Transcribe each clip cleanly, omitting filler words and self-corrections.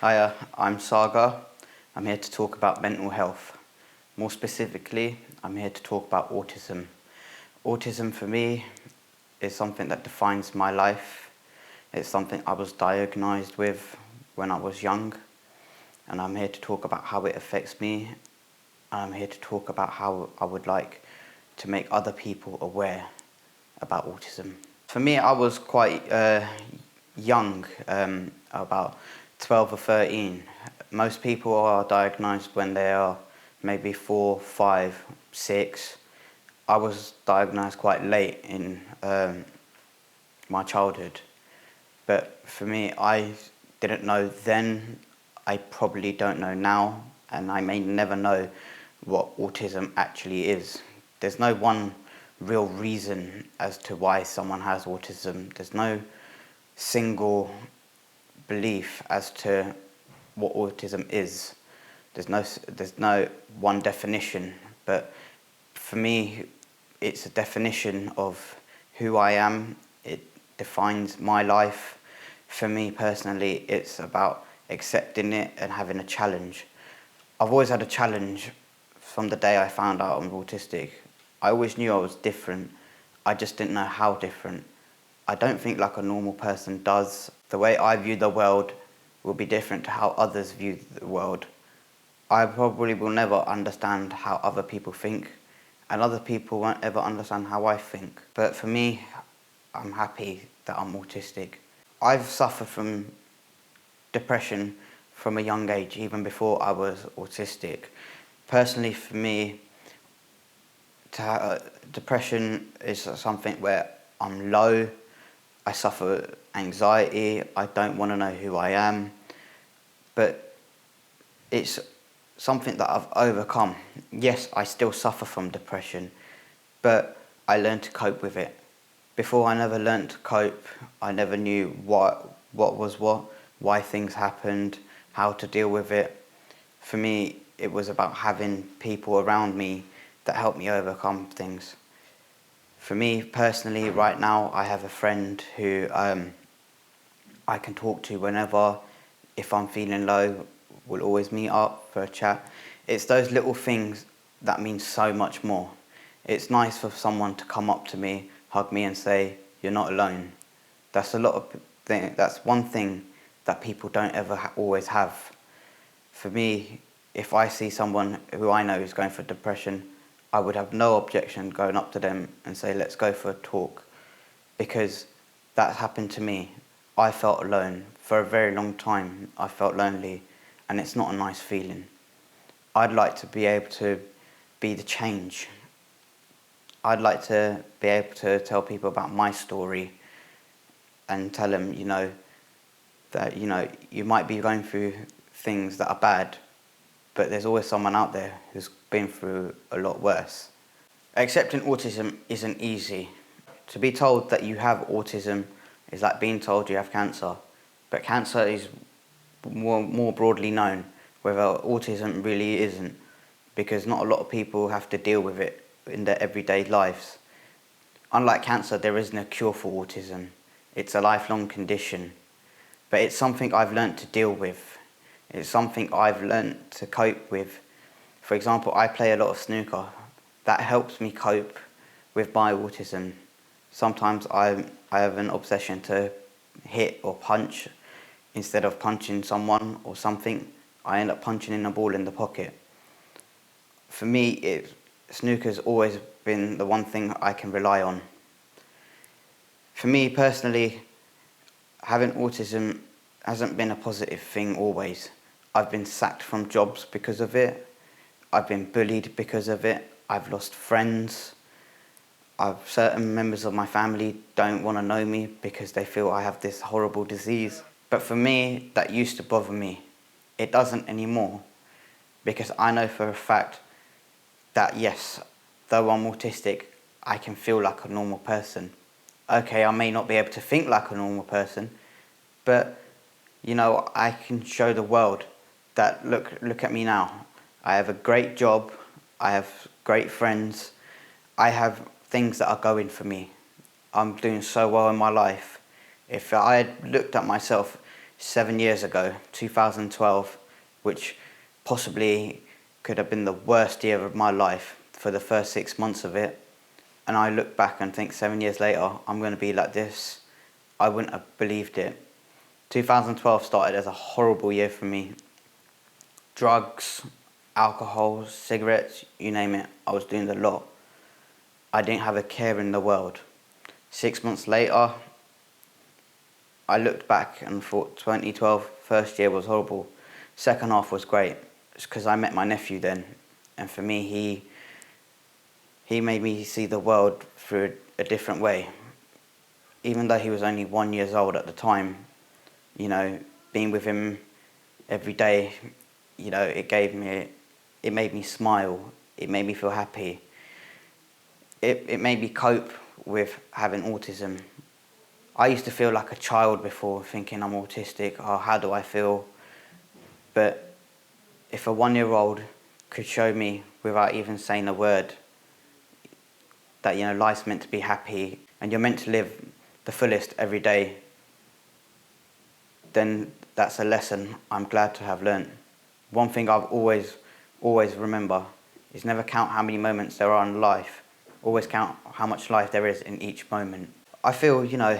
Hiya, I'm Saga. I'm here to talk about mental health. More specifically, I'm here to talk about autism. Autism for me is something that defines my life. It's something I was diagnosed with when I was young, and I'm here to talk about how it affects me. I'm here to talk about how I would like to make other people aware about autism. For me, I was quite young, about 12 or 13. Most people are diagnosed when they are maybe 4, 5, 6. I was diagnosed quite late in my childhood. But for me, I didn't know then, I probably don't know now, and I may never know what autism actually is. There's no one real reason as to why someone has autism. There's no single belief as to what autism is. There's no one definition, but for me, it's a definition of who I am. It defines my life. For me personally, it's about accepting it and having a challenge. I've always had a challenge from the day I found out I'm autistic. I always knew I was different. I just didn't know how different. I don't think like a normal person does. The way I view the world will be different to how others view the world. I probably will never understand how other people think, and other people won't ever understand how I think. But for me, I'm happy that I'm autistic. I've suffered from depression from a young age, even before I was autistic. Personally, for me, depression is something where I'm low, I suffer anxiety, I don't want to know who I am, but it's something that I've overcome. Yes, I still suffer from depression, but I learned to cope with it. Before, I never learned to cope. I never knew what was what, why things happened, how to deal with it. For me, it was about having people around me that helped me overcome things. For me personally, right now, I have a friend who I can talk to whenever. If I'm feeling low, we'll always meet up for a chat. It's those little things that mean so much more. It's nice for someone to come up to me, hug me and say, "You're not alone." That's that's one thing that people don't ever always have. For me, if I see someone who I know is going for depression, I would have no objection going up to them and say, "Let's go for a talk," because that happened to me. I felt alone for a very long time. I felt lonely, and it's not a nice feeling. I'd like to be able to be the change. I'd like to be able to tell people about my story and tell them, that, you might be going through things that are bad, but there's always someone out there who's been through a lot worse. Accepting autism isn't easy. To be told that you have autism is like being told you have cancer, but cancer is more broadly known, whether autism really isn't, because not a lot of people have to deal with it in their everyday lives. Unlike cancer, there isn't a cure for autism. It's a lifelong condition, but it's something I've learnt to deal with. It's something I've learnt to cope with. For example, I play a lot of snooker. That helps me cope with my autism. Sometimes I have an obsession to hit or punch. Instead of punching someone or something, I end up punching in a ball in the pocket. For me, snooker's always been the one thing I can rely on. For me personally, having autism hasn't been a positive thing always. I've been sacked from jobs because of it. I've been bullied because of it. I've lost friends. Certain members of my family don't want to know me because they feel I have this horrible disease. But for me, that used to bother me. It doesn't anymore, because I know for a fact that yes, though I'm autistic, I can feel like a normal person. Okay, I may not be able to think like a normal person, but I can show the world that look at me now. I have a great job, I have great friends, I have things that are going for me. I'm doing so well in my life. If I had looked at myself 7 years ago, 2012, which possibly could have been the worst year of my life for the first 6 months of it. And I look back and think 7 years later, I'm going to be like this. I wouldn't have believed it. 2012 started as a horrible year for me. Drugs, alcohol, cigarettes, you name it, I was doing the lot. I didn't have a care in the world. 6 months later, I looked back and thought 2012, first year was horrible. Second half was great. It's because I met my nephew then. And for me, he made me see the world through a different way. Even though he was only 1 year old at the time, you know, being with him every day, you know, it made me smile. It made me feel happy. It made me cope with having autism. I used to feel like a child before, thinking I'm autistic. Oh, how do I feel? But if a 1 year old could show me without even saying a word that, you know, life's meant to be happy and you're meant to live the fullest every day, then that's a lesson I'm glad to have learnt. One thing I've always remember is never count how many moments there are in life. Always count how much life there is in each moment. I feel, you know,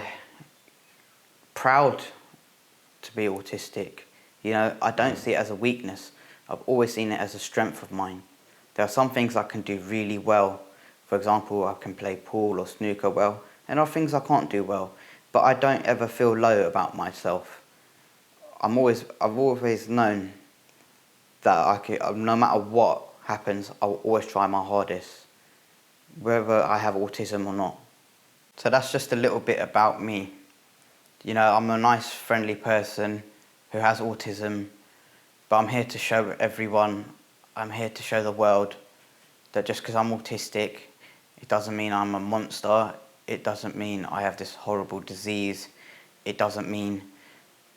proud to be autistic. You know, I don't see it as a weakness. I've always seen it as a strength of mine. There are some things I can do really well. For example, I can play pool or snooker well, and there are things I can't do well. But I don't ever feel low about myself. I've always known that no matter what happens, I'll always try my hardest, whether I have autism or not. So that's just a little bit about me. You know, I'm a nice, friendly person who has autism, but I'm here to show everyone, I'm here to show the world that just because I'm autistic, it doesn't mean I'm a monster. It doesn't mean I have this horrible disease. It doesn't mean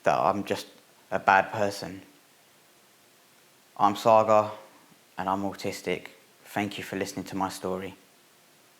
that I'm just a bad person. I'm Saga, and I'm autistic. Thank you for listening to my story.